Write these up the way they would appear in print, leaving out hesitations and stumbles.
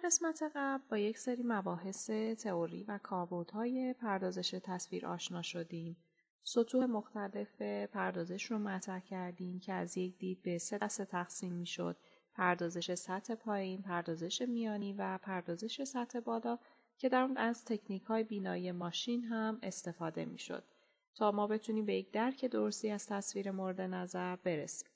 قسمت قبل با یک سری مباحث تئوری و کاربردهای پردازش تصویر آشنا شدیم. سطوح مختلف پردازش رو مطرح کردیم که از یک دید به 3 دسته تقسیم میشد: پردازش سطح پایین، پردازش میانی و پردازش سطح بالا که در اون از تکنیک‌های بینایی ماشین هم استفاده میشد تا ما بتونیم به یک درک درستی از تصویر مورد نظر برسیم.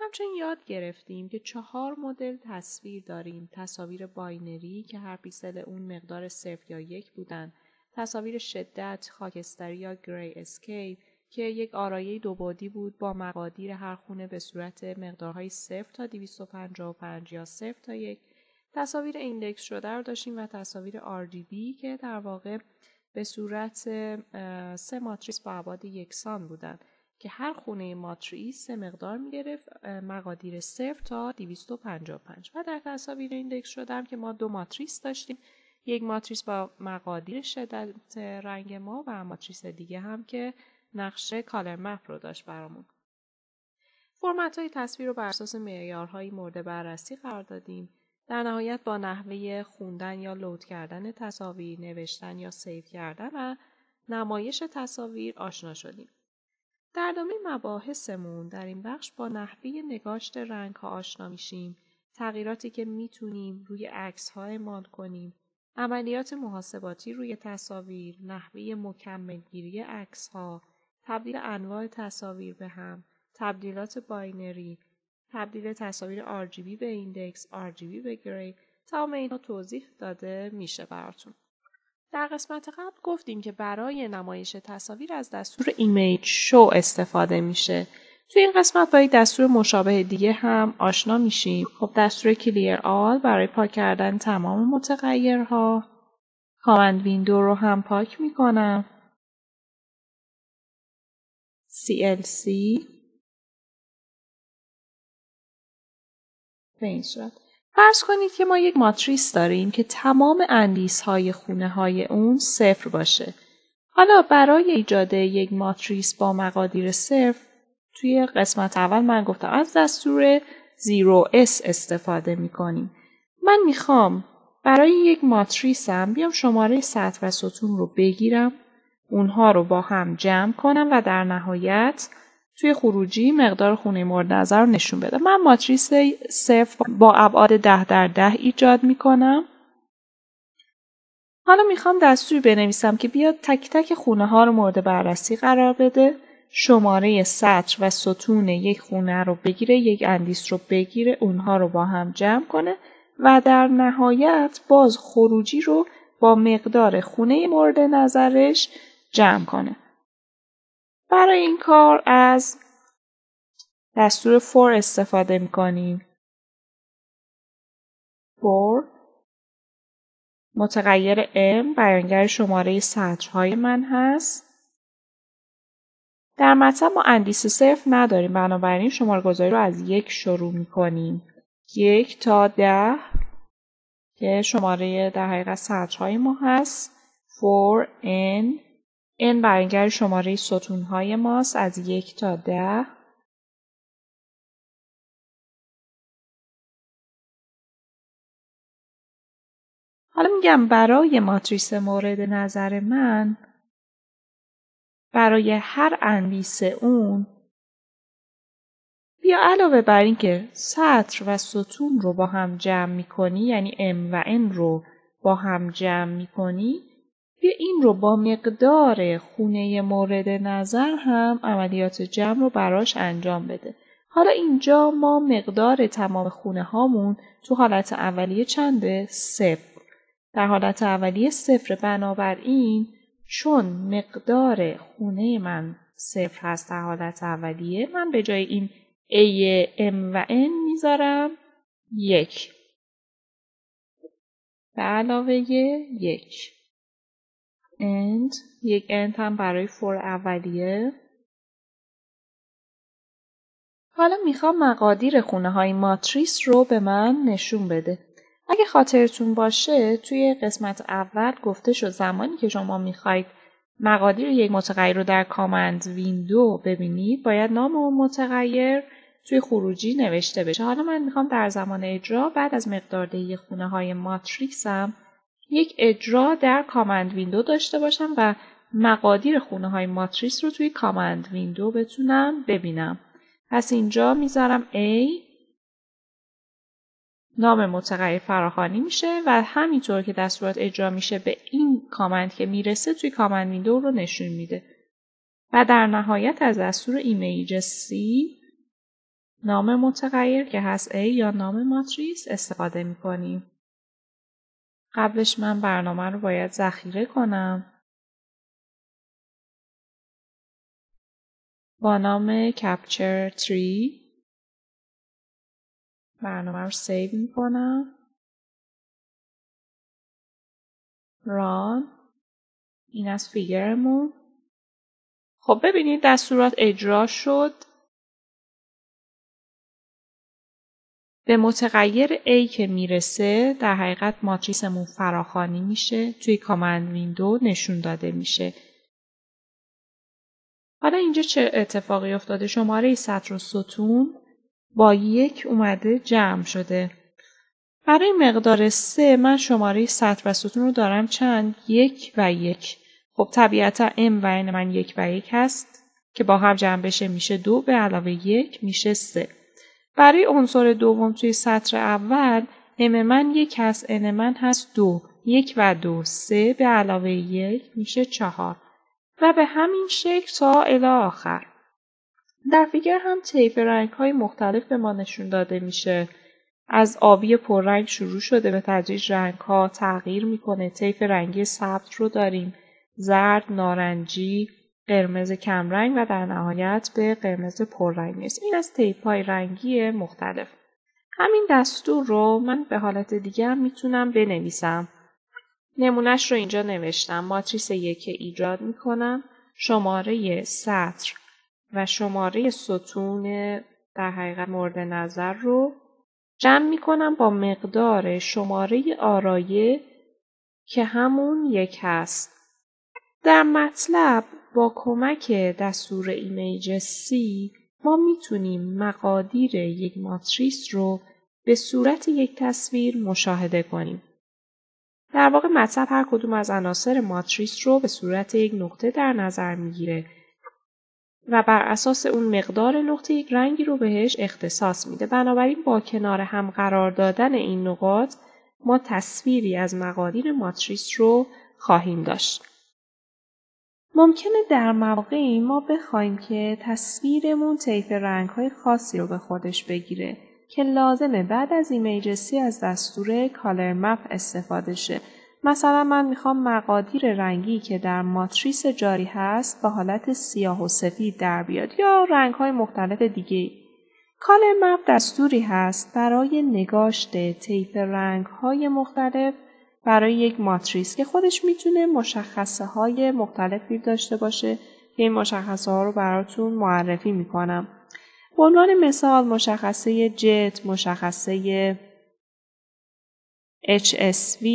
همچنین یاد گرفتیم که 4 مدل تصویر داریم: تصاویر باینری که هر پیکسل اون مقدار 0 یا 1 بودن، تصاویر شدت، خاکستری یا گری اسکیل که یک آرایه 2 بعدی بود با مقادیر هر خونه به صورت مقدارهای 0 تا 255 یا 0 تا 1، تصاویر ایندکس شده رو داشتیم و تصاویر RGB که در واقع به صورت 3 ماتریس با ابعاد یکسان بودند که هر خونه ماتریس 3 مقدار می‌گرفت، مقادیر 0 تا 255. و در تصاویر ایندکس شدم که ما 2 ماتریس داشتیم، یک ماتریس با مقادیر شدت رنگ ما و ماتریس دیگه هم که نقشه کالر مپ رو داشت برامون. فرمت‌های تصویر رو بر اساس معیارهای مورد بررسی قرار دادیم. در نهایت با نحوه خوندن یا لود کردن تصاویر، نوشتن یا سیو کردن و نمایش تصاویر آشنا شدیم. در ادامه مباحثمون در این بخش با نحوه نگاشت رنگ‌ها آشنا میشیم، تغییراتی که میتونیم روی عکس‌ها اعمال کنیم، عملیات محاسباتی روی تصاویر، نحوه مکمل‌گیری عکس‌ها، تبدیل انواع تصاویر به هم، تبدیلات باینری، تبدیل تصاویر RGB به ایندکس، RGB به گری، تمام اینها توضیح داده میشه براتون. در قسمت قبل گفتیم که برای نمایش تصاویر از دستور ایمیج شو استفاده میشه. توی این قسمت با یک دستور مشابه دیگه هم آشنا میشیم. خب دستور کلیر آل برای پاک کردن تمام متغیرها. کامند ویندو رو هم پاک میکنم. CLC به این صورت. فرض کنید که ما یک ماتریس داریم که تمام اندیس‌های خونه‌های اون 0 باشه. حالا برای ایجاد یک ماتریس با مقادیر 0 توی قسمت اول من گفتم از دستور 0S استفاده می‌کنیم. من میخوام برای یک ماتریسم بیام شماره سطح و ستون رو بگیرم، اونها رو با هم جمع کنم و در نهایت توی خروجی مقدار خونه مورد نظر رو نشون بدم. من ماتریس 0 با ابعاد 10 در 10 ایجاد میکنم. حالا میخوام دستوری بنویسم که بیاد تک تک خونه ها رو مورد بررسی قرار بده، شماره سطر و ستون یک خونه رو بگیره، یک اندیس رو بگیره، اونها رو با هم جمع کنه و در نهایت باز خروجی رو با مقدار خونه مورد نظرش جمع کنه. برای این کار از دستور for استفاده میکنیم. for متغیر m بیانگر شماره سطرهای من هست. در مطلب ما اندیس 0 نداریم، بنابراین شماره گذاری رو از 1 شروع میکنیم. 1 تا 10 که شماره در حقیقت سطرهای ما هست. for n بیانگر شماره ستونهای ماست از 1 تا 10. حالا میگم برای ماتریس مورد نظر من برای هر اندیس اون بیا علاوه بر این که سطر و ستون رو با هم جمع میکنی، یعنی m و n رو با هم جمع میکنی، بیا این رو با مقدار خونه مورد نظر هم عملیات جمع رو براش انجام بده. حالا اینجا ما مقدار تمام خونه هامون تو حالت اولیه چنده؟ 0. در حالت اولیه 0، بنابراین چون مقدار خونه من 0 هست در حالت اولیه، من به جای این A, M و N میذارم 1 به علاوه 1 and یک end هم برای for اولیه. حالا میخوام مقادیر خونه های ماتریس رو به من نشون بده. اگه خاطرتون باشه توی قسمت اول گفته شد زمانی که شما میخواید مقادیر یک متغیر رو در کامند ویندو ببینید باید نام اون متغیر توی خروجی نوشته بشه. حالا من میخوام در زمان اجرا بعد از مقداردهی خونه های ماتریکسم یک اجرا در کامند ویندو داشته باشم و مقادیر خونه های ماتریس رو توی کامند ویندو بتونم ببینم. پس اینجا میذارم A، نام متغیر فراخوانی میشه و همینطور که دستورات اجرا میشه به این کامند که میرسه توی کامند ویندو رو نشون میده. و در نهایت از دستور ایمیج C نام متغیر که هست A یا نام ماتریس استفاده میکنیم. قبلش من برنامه رو باید ذخیره کنم با نام Capture Tree. برنامه رو سیو میکنم. Run. این از فیگرمون. خب ببینید دستورات اجرا شد. به متغیر A که میرسه در حقیقت ماتریسمون فراخوانی میشه. توی کامند ویندو نشون داده میشه. حالا اینجا چه اتفاقی افتاده؟ شماره سطر و ستون با 1 اومده جمع شده. برای مقدار 3 من شماره سطر و ستون رو دارم چند؟ 1 و 1. خب طبیعتا m و n من 1 و 1 هست که با هم جمع بشه میشه 2 به علاوه 1 میشه 3. برای عنصر دوم توی سطر اول m من 1 هست، n من هست 2. 1 و 2 3 به علاوه 1 میشه 4 و به همین شکل تا الی آخر. در فیگر هم طیف رنگ‌های مختلف به ما نشون داده میشه. از آبی پررنگ شروع شده به تدریج رنگ‌ها تغییر میکنه. طیف رنگی سبز رو داریم، زرد، نارنجی، قرمز کمرنگ و در نهایت به قرمز پررنگ میرسیم. این از طیف‌های رنگی مختلف. همین دستور رو من به حالت دیگه هم میتونم بنویسم. نمونهش رو اینجا نوشتم. ماتریس 1 ایجاد میکنم. شماره سطر و شماره ستون در حقیقت مورد نظر رو جمع میکنم با مقدار شماره آرایه که همون 1 هست. در مطلب با کمک دستور ایمیج C ما میتونیم مقادیر یک ماتریس رو به صورت یک تصویر مشاهده کنیم. در واقع مطلب هر کدوم از عناصر ماتریس رو به صورت یک نقطه در نظر میگیره و بر اساس اون مقدار نقطه یک رنگی رو بهش اختصاص میده. بنابراین با کنار هم قرار دادن این نقاط ما تصویری از مقادیر ماتریس رو خواهیم داشت. ممکنه در مواقعی ما بخوایم که تصویرمون طیف رنگ‌های خاصی رو به خودش بگیره که لازمه بعد از ایمیج C از دستور کالر مپ استفاده شه. مثلا من میخوام مقادیر رنگی که در ماتریس جاری هست به حالت سیاه و سفید در بیاد یا رنگ‌های مختلف دیگه. کالر مپ دستوری هست برای نگاشت طیف رنگ‌های مختلف برای یک ماتریس که خودش میتونه مشخصه های مختلفی داشته باشه که این مشخصه ها رو براتون معرفی میکنم. به عنوان مثال مشخصه جت، مشخصه HSV،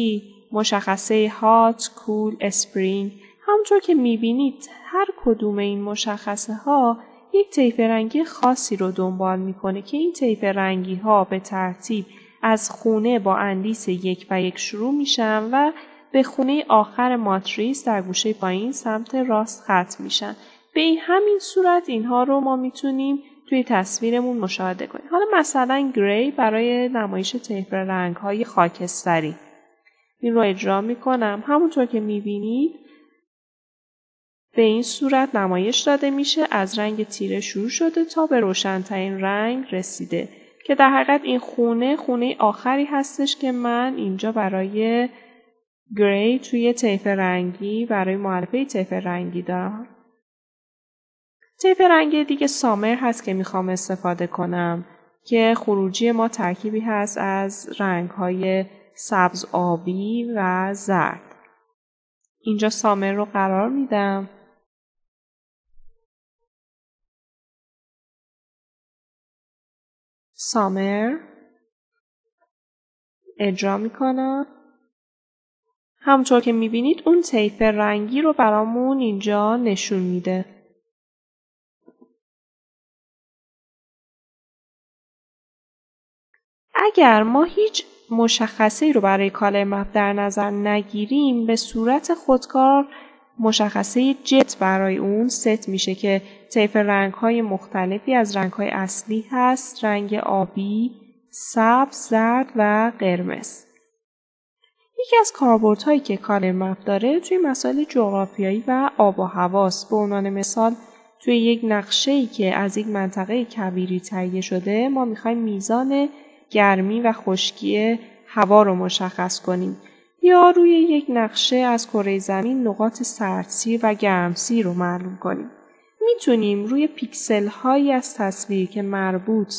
مشخصه هات، کول، اسپرینگ. همونطور که میبینید هر کدوم این مشخصه ها یک طیف رنگی خاصی رو دنبال میکنه که این طیف رنگی ها به ترتیب از خونه با اندیس 1 و 1 شروع میشن و به خونه آخر ماتریس در گوشه پایین سمت راست ختم میشن. به این همین صورت اینها رو ما میتونیم توی تصویرمون مشاهده کنیم. حالا مثلا گری برای نمایش طیف رنگ‌های خاکستری. این رو اجرا میکنم. همونطور که میبینید به این صورت نمایش داده میشه. از رنگ تیره شروع شده تا به روشن‌ترین رنگ رسیده. که در حقیقت این خونه آخری هستش که من اینجا برای گری توی طیف رنگی برای معرفه طیف رنگی دارم. طیف رنگی دیگه سامر هست که میخوام استفاده کنم که خروجی ما ترکیبی هست از رنگ‌های سبز آبی و زرد. اینجا سامر رو قرار میدم. سامر اجرا میکنم. همونطور که میبینید اون طیف رنگی رو برامون اینجا نشون میده. اگر ما هیچ مشخصه‌ای رو برای کالر مپ در نظر نگیریم، به صورت خودکار مشخصه جت برای اون ست میشه که طیف رنگ‌های مختلفی از رنگ‌های اصلی هست: رنگ آبی، سبز، زرد و قرمز. یکی از کاربردهایی که کالر مپ داره توی مسائل جغرافیایی و آب و هواست. به عنوان مثال توی یک نقشه‌ای که از یک منطقه کویری تهیه شده، ما می‌خوایم میزان گرمی و خشکی هوا رو مشخص کنیم، یا روی یک نقشه از کره زمین نقاط سردسیر و گرمسیر رو معلوم کنیم. میتونیم روی پیکسل هایی از تصویر که مربوط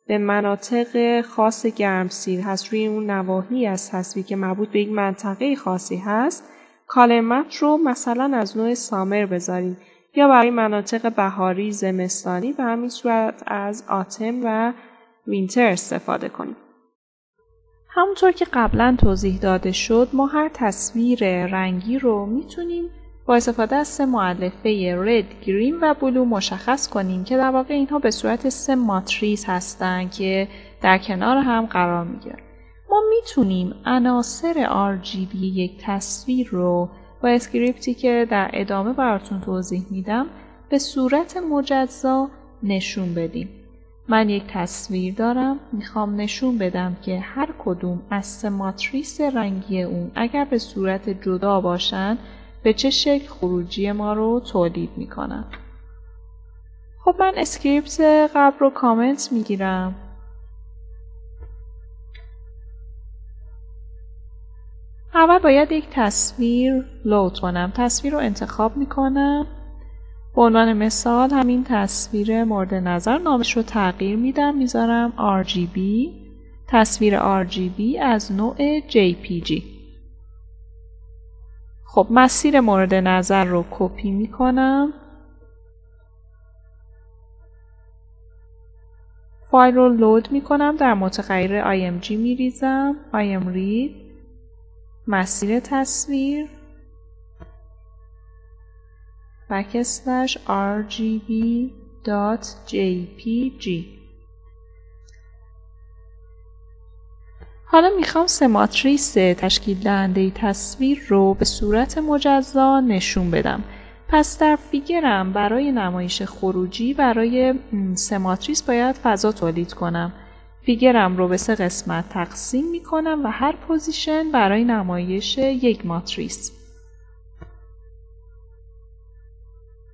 به مناطق خاص گرمسیر هست، روی اون نواحی از تصویر که مربوط به یک منطقه خاصی هست، کالر مپ رو مثلا از نوع سامر بذاریم، یا برای مناطق بهاری، زمستانی و همین صورت از آتم و وینتر استفاده کنیم. همونطور که قبلا توضیح داده شد، ما هر تصویر رنگی رو میتونیم با استفاده از 3 مؤلفه رد، گرین و بلو مشخص کنیم که در واقع اینها به صورت 3 ماتریس هستن که در کنار هم قرار میگیرن. ما میتونیم عناصر RGB یک تصویر رو با اسکریپتی که در ادامه براتون توضیح میدم به صورت مجزا نشون بدیم. من یک تصویر دارم، میخوام نشون بدم که هر کدوم از 3 ماتریس رنگی اون اگر به صورت جدا باشن به چه شکل خروجی ما رو تولید میکنن. خب من اسکریپت قبل رو کامنت میگیرم. اول باید یک تصویر لود کنم. تصویر رو انتخاب میکنم. به عنوان مثال همین تصویر مورد نظر، نامش رو تغییر میدم، میذارم RGB، تصویر RGB از نوع JPG. خب مسیر مورد نظر رو کپی میکنم، فایل رو لود میکنم، در متغیر IMG میریزم، IMRead، مسیر تصویر \RGB.jpg. حالا میخوام 3 ماتریس تشکیل دهنده تصویر رو به صورت مجزا نشون بدم. پس در فیگرم برای نمایش خروجی برای 3 ماتریس باید فضا تولید کنم. فیگرم رو به 3 قسمت تقسیم میکنم و هر پوزیشن برای نمایش یک ماتریس.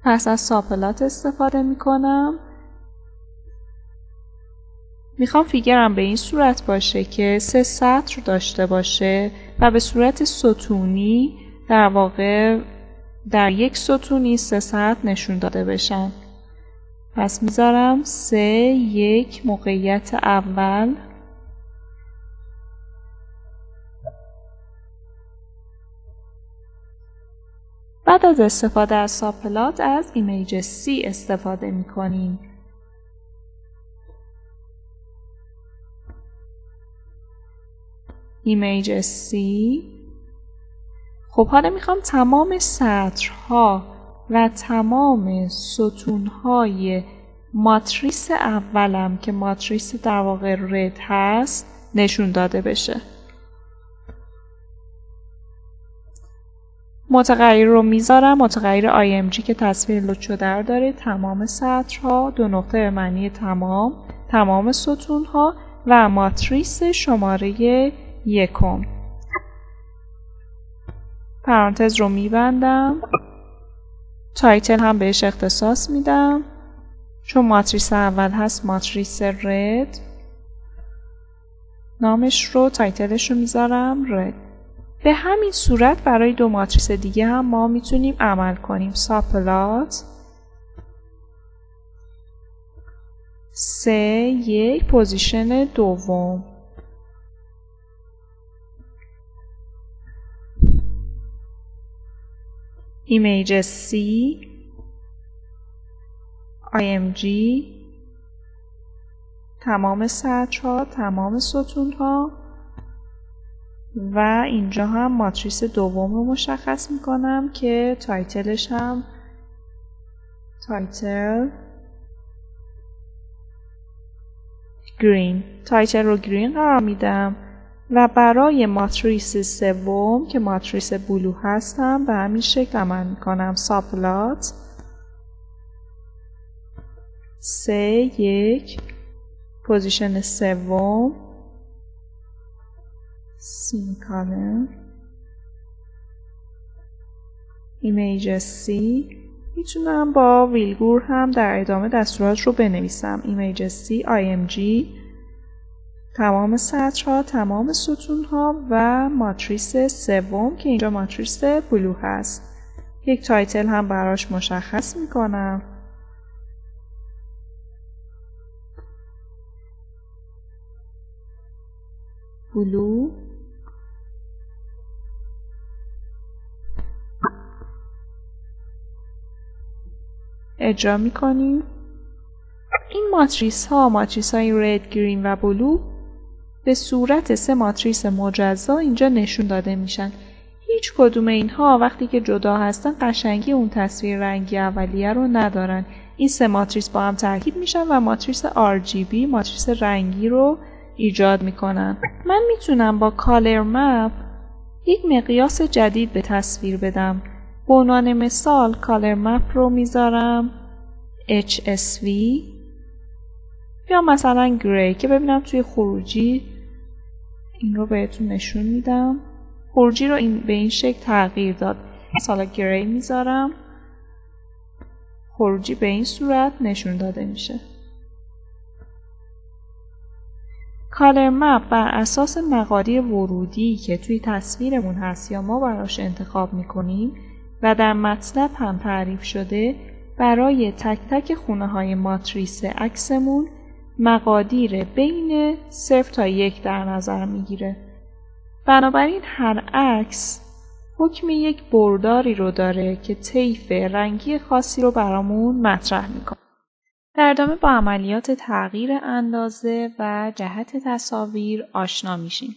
پس از ساپلات استفاده میکنم. میخوام فیگرم به این صورت باشه که 3 سطر داشته باشه و به صورت ستونی، در واقع در یک ستونی 3 سطر نشون داده بشن. پس میذارم 3 1 موقعیت اول، بعد از استفاده از ساپلات از ایمیج C استفاده میکنیم. ایمیج C. خب حالا میخوام تمام سطرها و تمام ستونهای ماتریس اولم که ماتریس در واقع رد هست نشون داده بشه. متغیر رو میذارم، متغیر IMG که تصویر لود شده رو داره، تمام سطرها، 2 نقطه به معنی تمام ستونها و ماتریس شماره 1. پرانتز رو میبندم، تایتل هم بهش اختصاص میدم، چون ماتریس اول هست ماتریس رد، نامش رو تایتلش رو میذارم رد. به همین صورت برای 2 ماتریس دیگه هم ما میتونیم عمل کنیم. ساپلات 3 1 پوزیشن دوم، ایمیج C، IMG، تمام سطرها، تمام ستونها و اینجا هم ماتریس دوم رو مشخص میکنم که تایتلش هم تایتل گرین. تایتل رو گرین قرار میدم و برای ماتریس سوم که ماتریس بلو هستم به همین شکل عمل میکنم. سابپلات 3 1 پوزیشن سوم سین کالم ایمیج سی. میتونم با ویلگور هم در ادامه دستورات رو بنویسم. ایمیج سی IMG تمام سطرها، تمام ستونها و ماتریس سوم که اینجا ماتریس بلو هست. یک تایتل هم براش مشخص میکنم. بلو اجرا میکنیم. این ماتریس های رد، گرین و بلو به صورت 3 ماتریس مجزا اینجا نشون داده میشن. هیچ کدوم اینها وقتی که جدا هستن قشنگی اون تصویر رنگی اولیه رو ندارن. این 3 ماتریس با هم ترکیب میشن و ماتریس RGB ماتریس رنگی رو ایجاد میکنن. من میتونم با کالر مپ یک مقیاس جدید به تصویر بدم. به عنوان مثال کالر مپ رو میذارم HSV یا مثلا گری که ببینم توی خروجی این رو بهتون نشون میدم. خروجی رو به این شکل تغییر داد. مثلا گری میذارم، خروجی به این صورت نشون داده میشه. کالر مپ بر اساس مقادیر ورودی که توی تصویرمون هست یا ما براش انتخاب میکنیم و در مطلب هم تعریف شده برای تک تک خونه های ماتریس عکسمون مقادیر بین 0 تا 1 در نظر میگیره. بنابراین هر عکس حکم یک برداری رو داره که طیف رنگی خاصی رو برامون مطرح میکنه. در ادامه با عملیات تغییر اندازه و جهت تصاویر آشنا میشیم.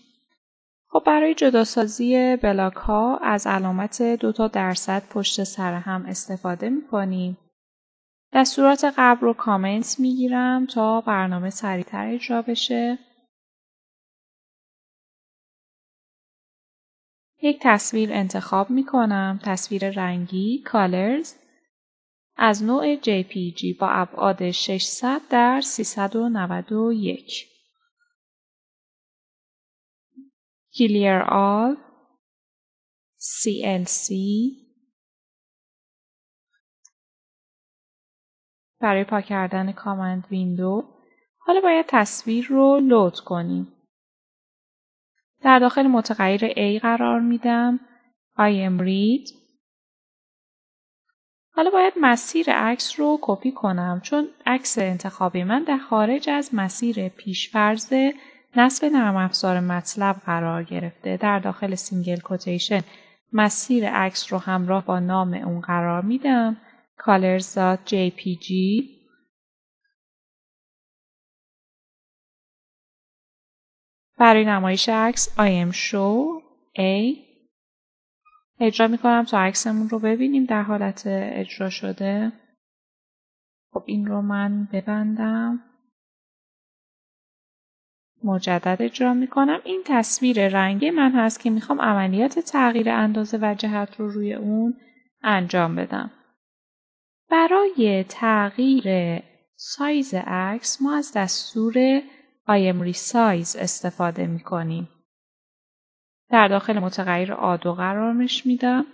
خب برای جداسازی بلاک ها از علامت 2% پشت سر هم استفاده میکنیم. دستورات قبل رو کامنت میگیرم تا برنامه سریعتر اجرا بشه. یک تصویر انتخاب میکنم. تصویر رنگی Colors از نوع JPG با ابعاد 600 در 391. Clear All CLC. برای پاک کردن کامند ویندو حالا باید تصویر رو لود کنیم. در داخل متغیر A قرار میدم. IMRead. حالا باید مسیر عکس رو کپی کنم چون عکس انتخابی من در خارج از مسیر پیشفرض نصب نرم افزار مطلب قرار گرفته. در داخل سینگل کوتیشن مسیر عکس رو همراه با نام اون قرار میدم. colors.jpg. برای نمایش عکس IMShow A اجرا میکنم تا عکسمون رو ببینیم در حالت اجرا شده. خب این رو من ببندم. مجدد اجرا میکنم. این تصویر رنگی من هست که میخوام عملیات تغییر اندازه و جهت رو روی اون انجام بدم. برای تغییر سایز عکس ما از دستور IMResize استفاده میکنیم. در داخل متغیر A2 قرارش میدم.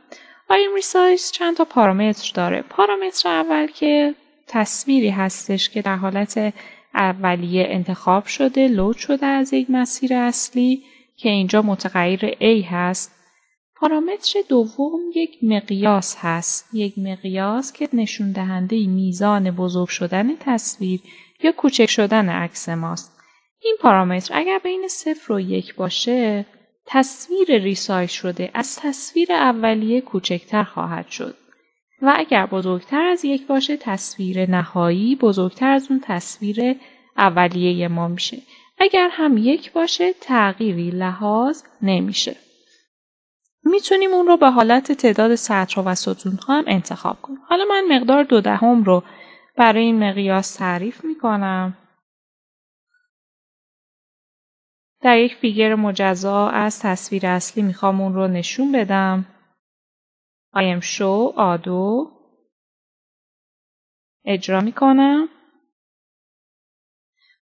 IMResize چند تا پارامتر داره. پارامتر اول که تصویری هستش که در حالت اولیه انتخاب شده، لود شده از یک مسیر اصلی که اینجا متغیر A هست. پارامتر دوم یک مقیاس هست. یک مقیاس که نشون دهنده میزان بزرگ شدن تصویر یا کوچک شدن عکس ماست. این پارامتر اگر بین 0 و 1 باشه، تصویر ریسایز شده از تصویر اولیه کوچکتر خواهد شد و اگر بزرگتر از 1 باشه، تصویر نهایی بزرگتر از اون تصویر اولیه ما میشه. اگر هم 1 باشه، تغییری لحاظ نمیشه. میتونیم اون رو به حالت تعداد سطرها و ستونها هم انتخاب کنیم. حالا من مقدار 0.2 رو برای این مقیاس تعریف میکنم. در یک فیگر مجزا از تصویر اصلی میخوام اون رو نشون بدم. I am show آدو اجرا میکنم.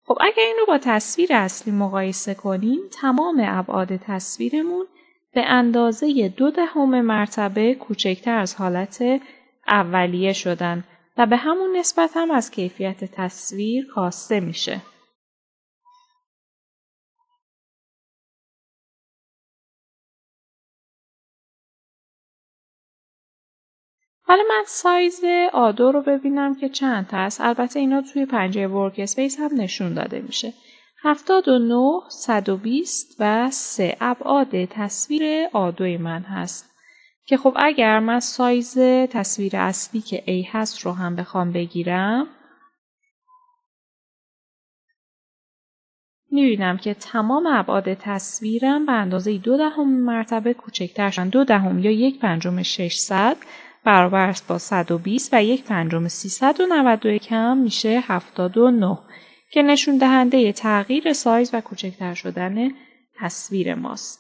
خب اگر این رو با تصویر اصلی مقایسه کنیم، تمام ابعاد تصویرمون به اندازه 0.2 مرتبه کوچکتر از حالت اولیه شدن و به همون نسبت هم از کیفیت تصویر کاسته میشه. حالا من سایز آدو رو ببینم که چند تا هست. البته اینا توی پنجره ورک اسپیس هم نشون داده میشه. 79, 120 و 3 ابعاد تصویر آدوی من هست. که خب اگر من سایز تصویر اصلی که A هست رو هم بخوام بگیرم، میبینم که تمام ابعاد تصویرم به اندازه 0.2 مرتبه کوچکتر شدن. 0.2 یا 1/5 600 برابر است با 120 و 1/5 391 هم میشه 79 که نشون دهنده تغییر سایز و کوچکتر شدن تصویر ماست.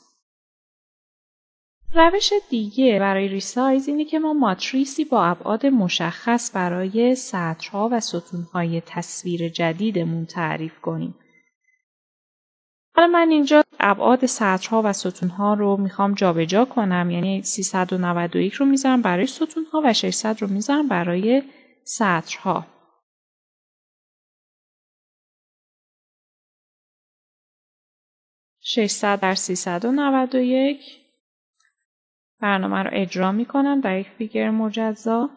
روش دیگه برای ریسایز اینه که ما ماتریسی با ابعاد مشخص برای سطرها و ستونهای تصویر جدیدمون تعریف کنیم. حالا من اینجا ابعاد سطرها و ستونها رو میخوام جابجا کنم، یعنی 391 رو میذارم برای ستونها و 600 رو میذارم برای سطرها. .600 در 391 برنامه رو اجرا میکنم در یک فیگر مجزا.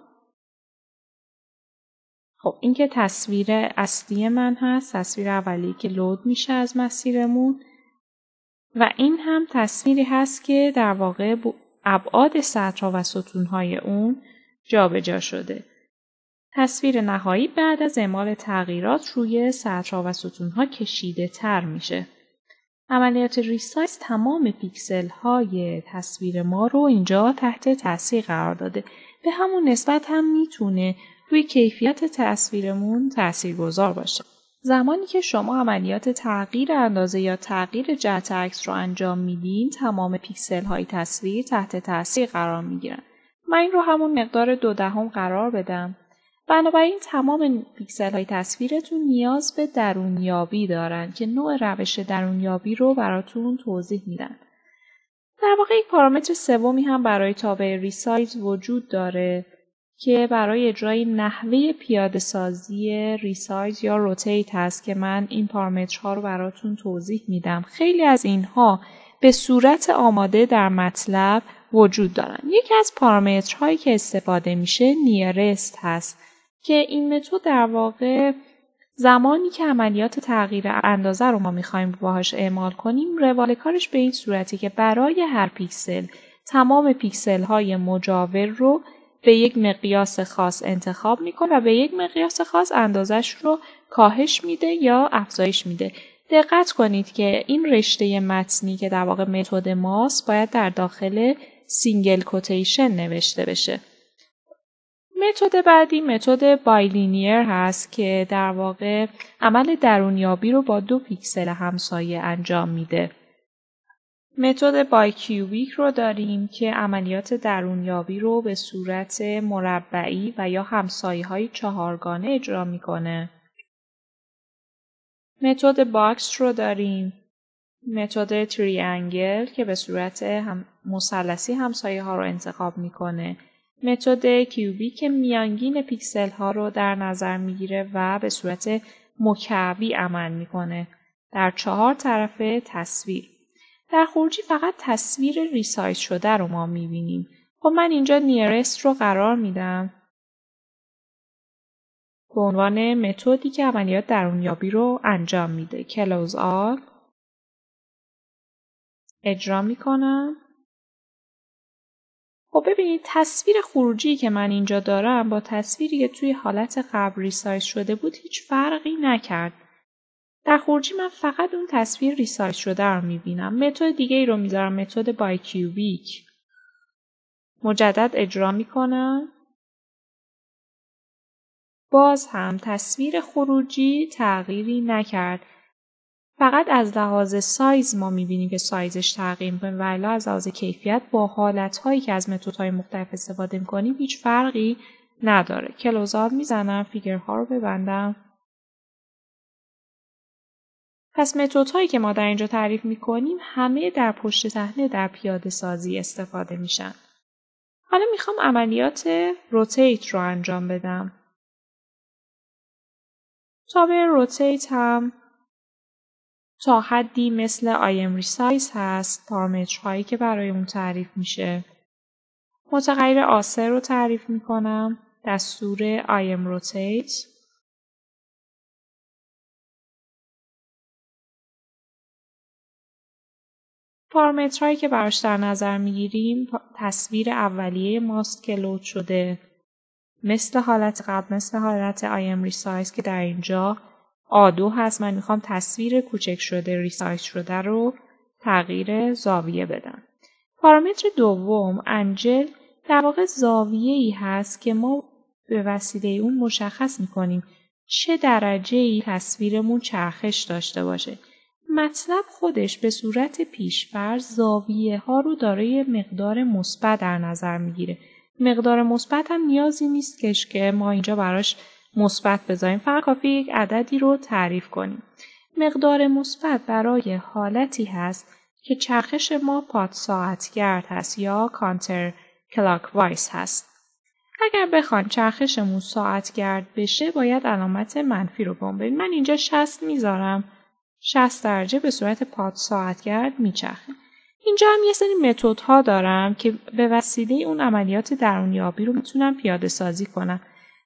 خب این که تصویر اصلی من هست، تصویر اولی که لود میشه از مسیرمون و این هم تصویری هست که در واقع ابعاد سطرها و ستونهای اون جابجا شده. تصویر نهایی بعد از اعمال تغییرات روی سطرها و ستونها کشیده تر میشه. عملیات ریسایز تمام پیکسل های تصویر ما رو اینجا تحت تاثیر قرار داده. به همون نسبت هم میتونه روی کیفیت تصویرمون تاثیرگذار باشه. زمانی که شما عملیات تغییر اندازه یا تغییر جهت عکس رو انجام میدین، تمام پیکسل های تصویر تحت تاثیر قرار میگیرن. من این رو همون مقدار 0.2 قرار بدم. بنابراین تمام پیکسل های تصویرتون نیاز به درونیابی دارن که نوع روش درونیابی رو براتون توضیح میدن. در واقع یک پارامتر سومی هم برای تابع ریسایز وجود داره که برای اجرای نحوه پیاده سازی ریسایز یا روتیت هست که من این پارامترها رو براتون توضیح میدم. خیلی از اینها به صورت آماده در مطلب وجود دارن. یکی از پارامترهایی که استفاده میشه نیرست هست که این متد در واقع زمانی که عملیات تغییر اندازه رو ما میخوایم باهاش اعمال کنیم، روال کارش به این صورتی که برای هر پیکسل تمام پیکسل های مجاور رو به یک مقیاس خاص انتخاب میکنه و به یک مقیاس خاص اندازش رو کاهش میده یا افزایش میده. دقت کنید که این رشته متنی که در واقع متد ماست باید در داخل سینگل کوتیشن نوشته بشه. متد بعدی متد بایلینیر هست که در واقع عمل درونیابی رو با 2 پیکسل همسایه انجام میده. متد بایکیوبیک رو داریم که عملیات درونیابی رو به صورت مربعی و یا همسایه‌های 4گانه اجرا میکنه. متد باکس رو داریم. متد تریانگل که به صورت مثلثی همسایه ها رو انتخاب میکنه. متد کیوبیک که میانگین پیکسل ها رو در نظر میگیره و به صورت مکعبی عمل میکنه در 4 طرف تصویر. در خروجی فقط تصویر ریسایز شده رو ما میبینیم. خب من اینجا نیرست رو قرار میدم به عنوان متدی که عملیات درونیابی رو انجام میده. کلوز آل اجرا میکنم. خب ببینید تصویر خروجی که من اینجا دارم با تصویری که توی حالت قبل ریسایز شده بود هیچ فرقی نکرد. در خروجی من فقط اون تصویر ریسایز شده رو میبینم. متد دیگه ای رو میذارم، متد بایکیوبیک. مجدد اجرا میکنم. باز هم تصویر خروجی تغییری نکرد. فقط از لحاظ سایز ما میبینیم که سایزش تغییر میکنه و الا از لحاظ کیفیت با حالتهایی که از متدهای مختلف استفاده میکنیم هیچ فرقی نداره. کلوزآوت میزنم، فیگرها رو ببندم. پس متدهایی که ما در اینجا تعریف میکنیم همه در پشت صحنه در پیاده سازی استفاده میشن. حالا میخوام عملیات روتیت رو انجام بدم. تابع روتیت هم تا حدی مثل IM resize هست، پارامترهایی که برای اون تعریف میشه. متغیر آسر رو تعریف میکنم، دستور IM rotate. پارامترهایی که براش در نظر میگیریم تصویر اولیه ماست که لود شده، مثل حالت قبل، مثل حالت IM resize که در اینجا A2 هست. من میخوام تصویر کوچک شده، ریسایز شده رو تغییر زاویه بدم. پارامتر دوم انجل در واقع زاویه‌ای هست که ما به وسیله اون مشخص میکنیم چه درجه‌ای تصویرمون چرخش داشته باشه. مطلب خودش به صورت پیش‌فرض زاویه ها رو دارای مقدار مثبت در نظر میگیره. مقدار مثبت هم نیازی نیست که ما اینجا براش مثبت بذاریم، فقط کافی یک عددی رو تعریف کنیم. مقدار مثبت برای حالتی هست که چرخش ما پاد ساعتگرد هست یا کانتر کلاکوایز هست. اگر بخوان چرخشمون ساعتگرد بشه باید علامت منفی رو ببینید. من اینجا 60 میذارم، 60 درجه به صورت پاد ساعتگرد میچرخه. اینجا هم یه سری متدها دارم که به وسیله اون عملیات درونیابی رو میتونم پیاده سازی کنم.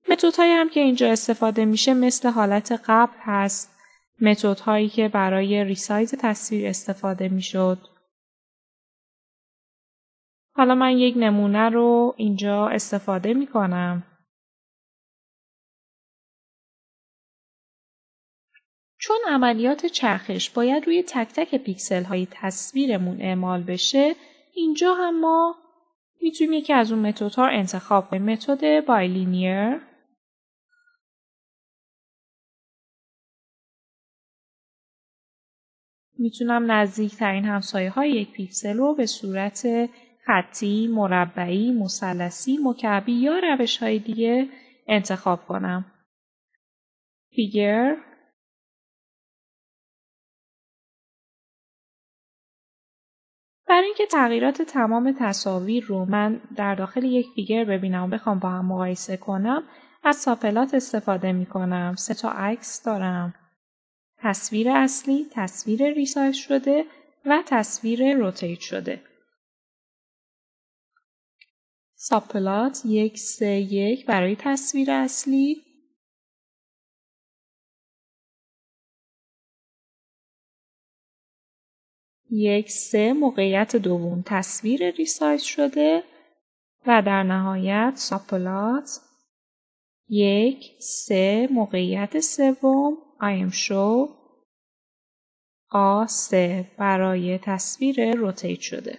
متدهایی هم که اینجا استفاده میشه مثل حالت قبل هست، متدهایی که برای ریسایز تصویر استفاده میشد. حالا من یک نمونه رو اینجا استفاده میکنم. چون عملیات چرخش باید روی تک تک پیکسل های تصویرمون اعمال بشه، اینجا هم ما میتونیم یکی از اون متدها رو انتخاب کنیم. متد بایلینیر. میتونم نزدیکترین همسایه های یک پیکسل رو به صورت خطی، مربعی، مثلثی، مکعبی یا روش های دیگه انتخاب کنم. فیگر. برای اینکه تغییرات تمام تصاویر رو من در داخل یک فیگر ببینم و بخوام با هم مقایسه کنم، از ساپلات استفاده می کنم. 3 تا عکس دارم. تصویر اصلی، تصویر ریسایز شده و تصویر روتیت شده. ساپلات 1 3 1 برای تصویر اصلی، 1 3 موقعیت دوم تصویر ریسایز شده و در نهایت ساپلات 1 3 موقعیت سوم IM show A3 برای تصویر روتیت شده.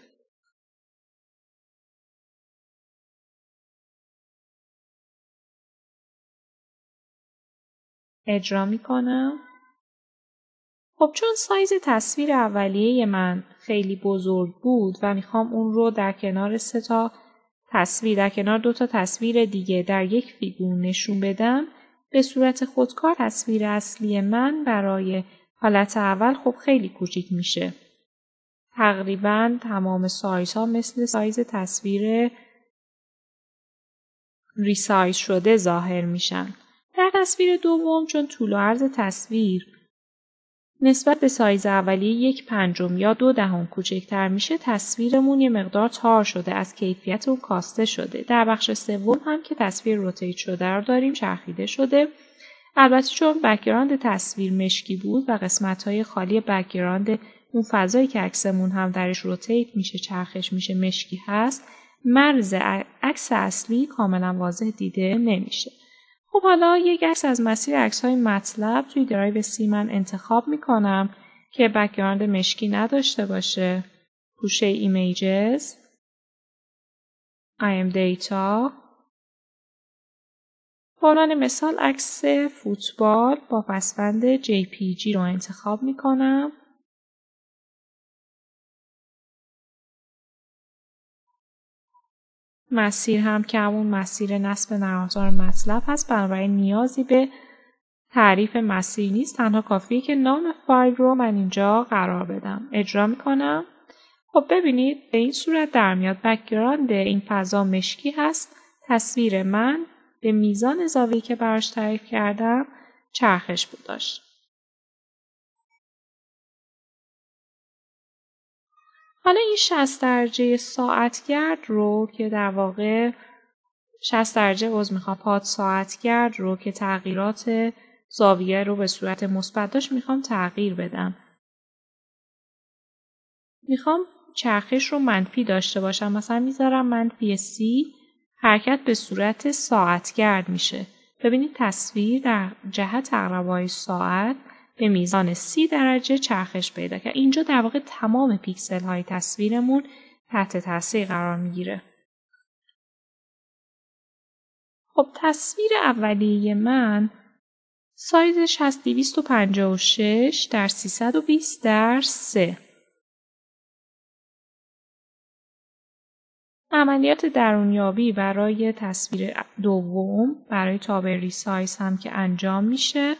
اجرا می کنم. خب چون سایز تصویر اولیه من خیلی بزرگ بود و میخوام اون رو در کنار 3 تا تصویر، در کنار 2 تا تصویر دیگه در یک فیگور نشون بدم، به صورت خودکار تصویر اصلی من برای حالت اول خب خیلی کوچیک میشه. تقریباً تمام سایزها مثل سایز تصویر ریسایز شده ظاهر میشن. در تصویر دوم چون طول و عرض تصویر نسبت به سایز اولیه 1/5 یا 0.2 کوچکتر میشه، تصویرمون یه مقدار تار شده، از کیفیت اون کاسته شده. در بخش سوم هم که تصویر روتیت شده رو داریم، چرخیده شده. البته چون بک‌گراند تصویر مشکی بود و قسمت‌های خالی بک‌گراند اون فضایی که عکسمون هم درش روتیت میشه، چرخش میشه، مشکی هست، مرز عکس اصلی کاملا واضح دیده نمیشه. خب حالا یک عکس از مسیر عکس‌های مطلب توی درایو سی من انتخاب میکنم که بک‌گراند مشکی نداشته باشه. گوشه ایمیجز، IM دیتا، به عنوان مثال عکس فوتبال با پسوند JPG رو انتخاب میکنم. مسیر هم که همون مسیر نصب نرم‌افزار مطلب هست، بنابراین نیازی به تعریف مسیر نیست، تنها کافیه که نام فایل رو من اینجا قرار بدم. اجرا میکنم. خب ببینید به این صورت در میاد. بک‌گراند این فضا مشکی هست. تصویر من به میزان زاویه‌ای که براش تعریف کردم چرخش داشت. حالا این 60 درجه ساعتگرد رو که در واقع 60 درجه پاد ساعتگرد رو که تغییرات زاویه رو به صورت مثبت داشت میخوام تغییر بدم. میخوام چرخش رو منفی داشته باشم. مثلا میذارم منفی 30، حرکت به صورت ساعتگرد میشه. ببینید تصویر در جهت عقرب‌های ساعت به میزان 30 درجه چرخش پیدا کرد. اینجا در واقع تمام پیکسل های تصویرمون تحت تاثیر قرار میگیره. خب تصویر اولیه من سایزش هست 256 در 320 در 3. عملیات درونیابی برای تصویر دوم برای تاب ریسایز هم که انجام میشه.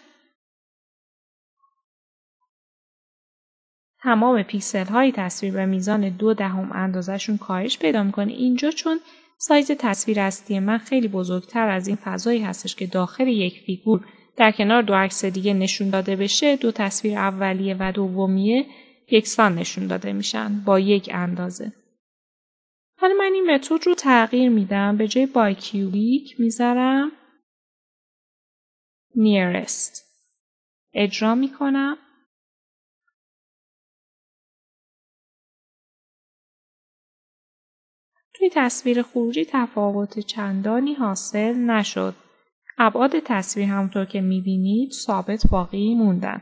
تمام پیکسل های تصویر به میزان 0.2 اندازهشون کاهش پیدا میکنه. اینجا چون سایز تصویر اصلی من خیلی بزرگتر از این فضایی هستش که داخل یک فیگور در کنار دو عکس دیگه نشون داده بشه، دو تصویر اولیه و دومیه یکسان نشون داده میشن با یک اندازه. حالا من این متد رو تغییر میدم. به جای بای کیوبیک میذارم نیرست. اجرا میکنم. توی تصویر خروجی تفاوت چندانی حاصل نشد. ابعاد تصویر همونطور که میبینید ثابت باقی موندن.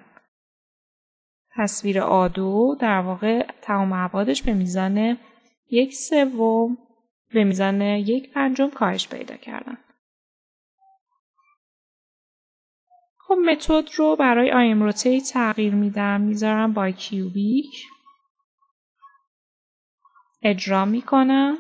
تصویر A2 در واقع تمام ابعادش به میزان 1/3 به میزان 1/5 کاهش پیدا کردن. خب متد رو برای آیم روتیت تغییر میدم. میذارم بای کیوبیک. اجرا میکنم.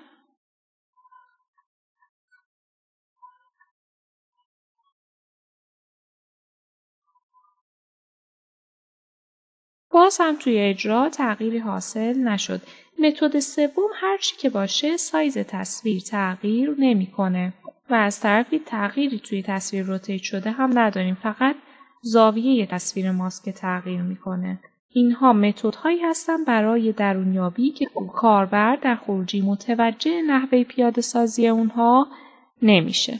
باز هم توی اجرا تغییری حاصل نشد. متد سوم هرچی که باشه سایز تصویر تغییر نمیکنه و از طرفی تغییری توی تصویر روتیت شده هم نداریم، فقط زاویه تصویر ماست که تغییر میکنه. اینها متدهایی هستن برای درونیابی که کاربر در خروجی متوجه نحوه پیاده سازی اونها نمیشه.